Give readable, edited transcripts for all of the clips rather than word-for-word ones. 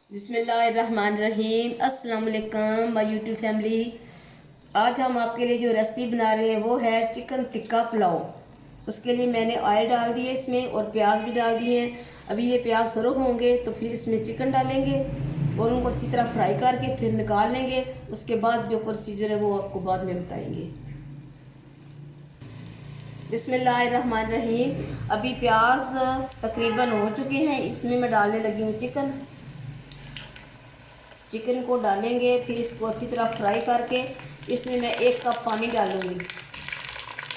बिस्मिल्लाहिर्रहमानिर्रहीम। अस्सलाम वालेकुम माय यूट्यूब फैमिली। आज हम आपके लिए जो रेसिपी बना रहे हैं वो है चिकन टिक्का पुलाव। उसके लिए मैंने ऑयल डाल दिए इसमें और प्याज भी डाल दिए हैं। अभी ये प्याज सुरख होंगे तो फिर इसमें चिकन डालेंगे और उनको अच्छी तरह फ्राई करके फिर निकाल लेंगे। उसके बाद जो प्रोसीजर है वो आपको बाद में बताएंगे। बिस्मिल्लाहिर्रहमानिर्रहीम। अभी प्याज तकरीबन हो चुके हैं। इसमें मैं डालने लगी हूँ चिकन को डालेंगे, फिर इसको अच्छी तरह फ्राई करके इसमें मैं 1 कप पानी डालूँगी,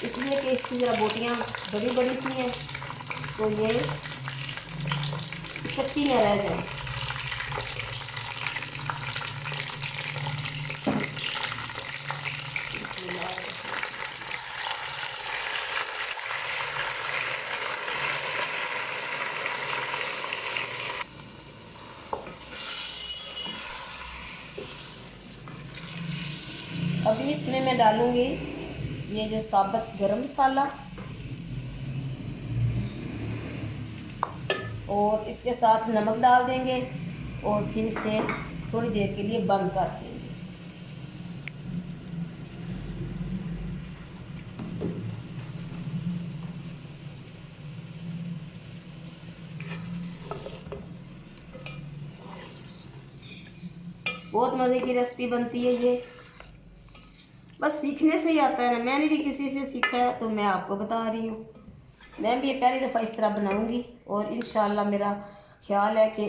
इसलिए कि इसकी ज़रा बोटियाँ बड़ी बड़ी सी हैं तो ये कच्ची न रह जाए। अभी इसमें मैं डालूँगी ये जो साबुत गरम मसाला और इसके साथ नमक डाल देंगे और फिर इसे थोड़ी देर के लिए बंद कर देंगे। बहुत मज़े की रेसिपी बनती है ये, बस सीखने से ही आता है ना। मैंने भी किसी से सीखा है तो मैं आपको बता रही हूँ। मैं भी ये पहली दफ़ा इस तरह बनाऊँगी और इंशाल्लाह मेरा ख्याल है कि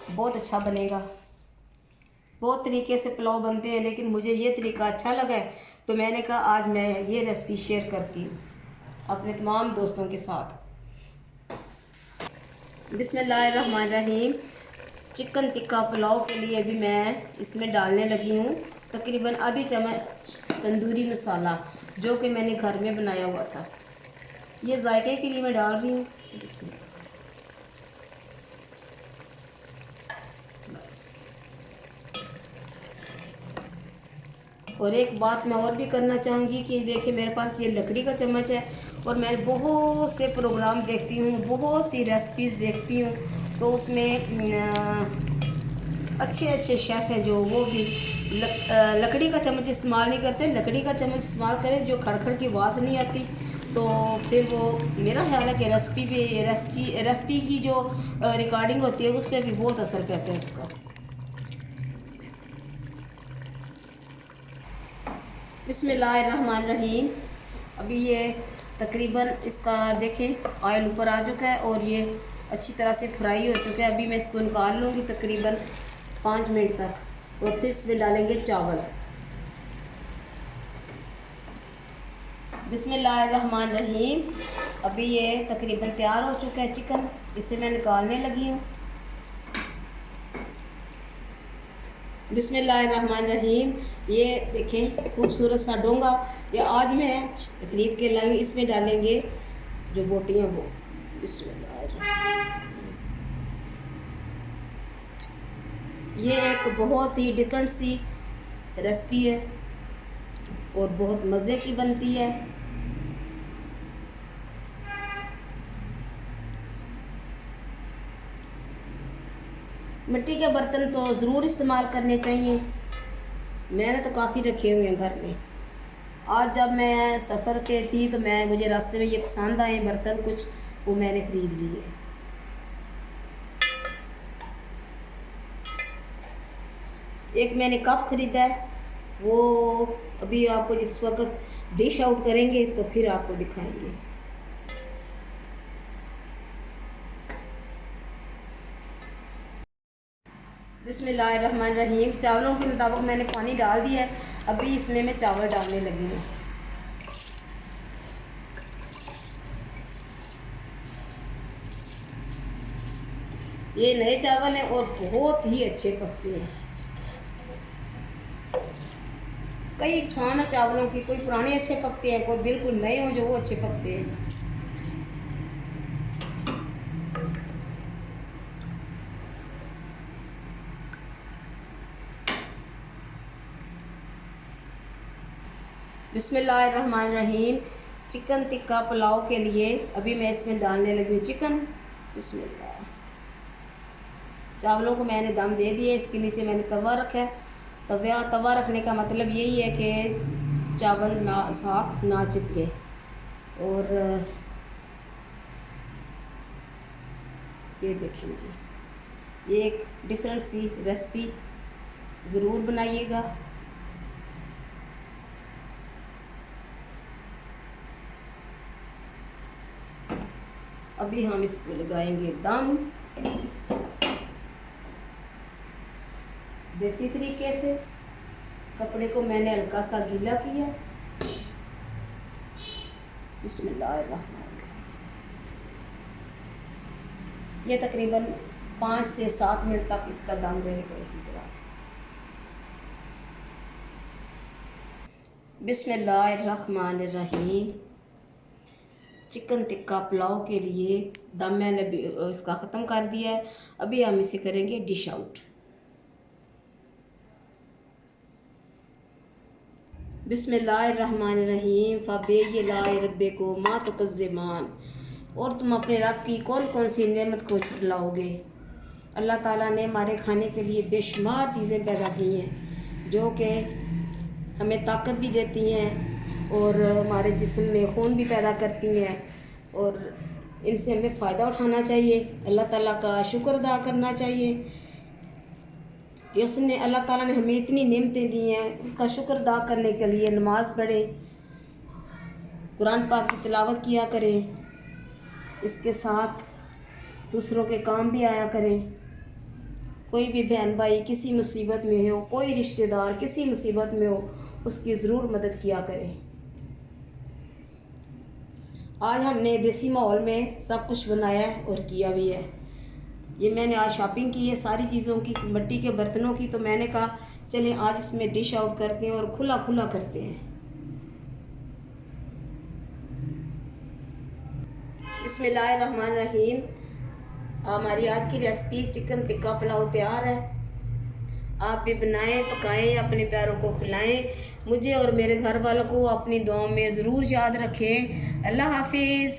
बहुत अच्छा बनेगा। बहुत तरीके से पुलाव बनते हैं लेकिन मुझे ये तरीका अच्छा लगा है तो मैंने कहा आज मैं ये रेसिपी शेयर करती हूँ अपने तमाम दोस्तों के साथ। बिस्मिल्लाहिर्रहमानिर्रहीम। चिकन टिक्का पुलाव के लिए अभी मैं इसमें डालने लगी हूँ तकरीबन आधी चम्मच तंदूरी मसाला, जो कि मैंने घर में बनाया हुआ था। ये जायके के लिए मैं डाल रही हूँ। इसमें बस। और एक बात मैं और भी करना चाहूँगी कि देखिए मेरे पास ये लकड़ी का चम्मच है और मैं बहुत से प्रोग्राम देखती हूँ, बहुत सी रेसिपीज़ देखती हूँ तो उसमें अच्छे अच्छे शेफ़ हैं जो वो भी लकड़ी का चम्मच इस्तेमाल नहीं करते। लकड़ी का चम्मच इस्तेमाल करें जो खड़खड़ की आवाज़ नहीं आती, तो फिर वो मेरा ख्याल है कि रेसिपी की जो रिकॉर्डिंग होती है उस पर भी बहुत असर पड़ता है उसका। बिस्मिल्लाहिर्रहमानिर्रहीम। अभी ये तकरीबन इसका देखें ऑयल ऊपर आ चुका है और ये अच्छी तरह से फ्राई हो चुका है। अभी मैं इसको निकाल लूँगी तकरीबन 5 मिनट तक और फिर इसमें डालेंगे चावल। बिस्मिल्लाहिर्रहमानिर्रहीम। अभी ये तकरीबन तैयार हो चुका है चिकन, इसे मैं निकालने लगी हूँ। बिस्मिल्लाहिर्रहमानिर्रहीम। ये देखें खूबसूरत सा डोंगा, ये आज मैं खरीद के लाई हूँ। इसमें डालेंगे जो बोटियाँ वो। बिस्मिल्लाहिर्रहमानिर्रहीम। ये एक बहुत ही डिफरेंट सी रेसिपी है और बहुत मज़े की बनती है। मिट्टी के बर्तन तो ज़रूर इस्तेमाल करने चाहिए। मैंने तो काफ़ी रखे हुए हैं घर में। आज जब मैं सफ़र पे थी तो मुझे रास्ते में ये पसंद आए बर्तन कुछ, वो मैंने ख़रीद लिए। एक मैंने कप ख़रीदा है, वो अभी आपको जिस वक्त डिश आउट करेंगे तो फिर आपको दिखाएंगे। बिस्मिल्लाहिर्रहमानिर्रहीम। चावलों के मुताबिक मैंने पानी डाल दिया है। अभी इसमें मैं चावल डालने लगी हूँ। ये नए चावल हैं और बहुत ही अच्छे पकते हैं। कई इकसाम है चावलों की, कोई पुराने अच्छे पकते हैं, कोई बिल्कुल नए हों जो वो अच्छे पकते हैं। बिस्मिल्लाहिर्रहमानिर्रहीम। चिकन टिक्का पुलाव के लिए अभी मैं इसमें डालने लगी हूँ चिकन। बिस्मिल्लाह। चावलों को मैंने दम दे दिए। इसके नीचे मैंने तवा रखा है। तवा रखने का मतलब यही है कि चावल साथ ना चिपके। और ये देखें जी, ये एक डिफरेंट सी रेसिपी ज़रूर बनाइएगा। अभी हम इसको लगाएंगे दम देसी तरीके से। कपड़े को मैंने हल्का सा गीला किया। बिस्मिल्लाहिर्रहमानिर्रहीम। ये तकरीबन 5 से 7 मिनट तक इसका दम रहेगा इसी तरह। बिस्मिल्लाहिर्रहमानिर्रहीम। चिकन टिक्का पुलाव के लिए दम मैंने इसका ख़त्म कर दिया है। अभी हम इसे करेंगे डिश आउट। बिस्मिल्लाहिर्रहमानिर्रहीम। फ़बेय्यिलाहि रब्बिको मा तुकज़्ज़िमान। और तुम अपने रब की कौन कौन सी नेमत को छुटलाओगे। अल्लाह ताला ने हमारे खाने के लिए बेशुमार चीज़ें पैदा की हैं जो कि हमें ताकत भी देती हैं और हमारे जिस्म में खून भी पैदा करती हैं, और इनसे हमें फ़ायदा उठाना चाहिए। अल्लाह ताला का शुक्र अदा करना चाहिए कि उसने अल्लाह ताला ने हमें इतनी नेमतें दी हैं। उसका शुक्र अदा करने के लिए नमाज़ पढ़े, कुरान पाक की तिलावत किया करें, इसके साथ दूसरों के काम भी आया करें। कोई भी बहन भाई किसी मुसीबत में हो, कोई रिश्तेदार किसी मुसीबत में हो, उसकी ज़रूर मदद किया करें। आज हमने देसी माहौल में सब कुछ बनाया है और किया भी है। ये मैंने आज शॉपिंग की है सारी चीज़ों की, मिट्टी के बर्तनों की। तो मैंने कहा चलें आज इसमें डिश आउट करते हैं और खुला खुला करते हैं। बिस्मिल्लाहिर्रहमानिर्रहीम। हमारी आज की रेसिपी चिकन टिक्का पुलाव तैयार है। आप भी बनाएं, पकाएं, अपने प्यारों को खिलाएं। मुझे और मेरे घर वालों को अपनी दुआओं में ज़रूर याद रखें। अल्लाह हाफिज़।